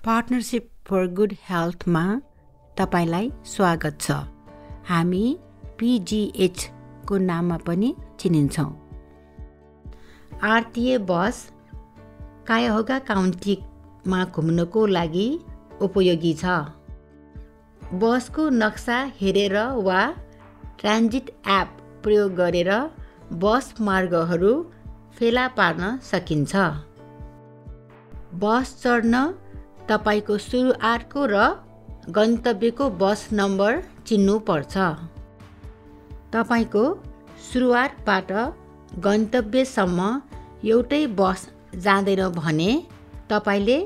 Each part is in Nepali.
पार्टनरशिप फर गुड हेल्थमा तपाईलाई स्वागत छ। हामी PGH को नाममा पनि चिनिन्छौँ। आरटीए बस कायाहोगा काउन्टीमा घुम्नको लागि उपयोगी छ। बसको नक्सा हेरेर वा ट्रान्जिट एप प्रयोग गरेर बस मार्गहरू फेला पार्न सकिन्छ। बस चढ्न तपाईको सुरुवातको र गन्तव्यको बस नम्बर चिन्नु पर्छ। तपाईको सुरुवातबाट गन्तव्यसम्म एउटै बस जाँदैन भने तपाईले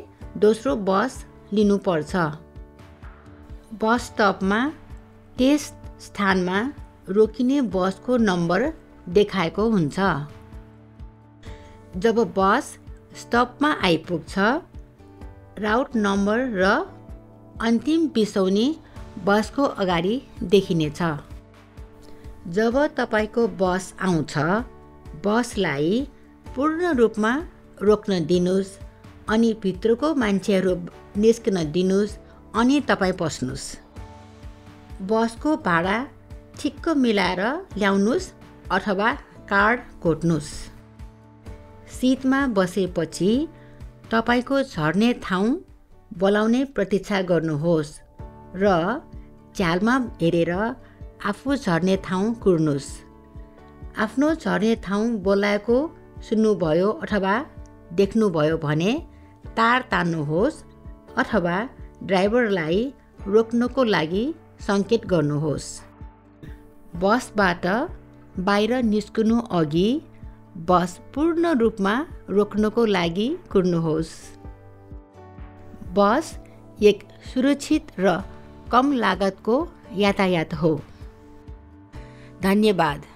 दोस्रो बस लिनुपर्छ। बस स्टपमा त्यस स्थानमा रोकिने बसको नम्बर देखाएको हुन्छ। जब बस स्टपमा आइपुग्छ, राउट नम्बर र अन्तिम बिसौनी बसको अगाडि देखिनेछ। जब तपाईको बस आउँछ, बसलाई पूर्ण रूपमा रोक्न दिनुस् अनि भित्रको मान्छेहरू निस्कन दिनुस् अनि तपाई बस्नुस्। बसको भाडा ठिक्क मिलाएर ल्याउनुस् अथवा कार्ड घोट्नुस्। सिटमा बसेपछि तपाईको झर्ने ठाउँ बोलाउने प्रतीक्षा गर्नुहोस् र झ्यालमा हेरेर आफू झर्ने ठाउँ कुर्नुस्। आफ्नो झर्ने ठाउँ बोलाएको सुन्नुभयो अथवा देख्नुभयो भने तार तान्नुहोस् अथवा ड्राइभरलाई रोक्नको लागि सङ्केत गर्नुहोस्। बसबाट बाहिर निस्कनु अघि बस पूर्ण रूपमा रोक्नको लागि कुर्नुहोस्। बस एक सुरक्षित र कम लागतको यातायात हो। धन्यवाद।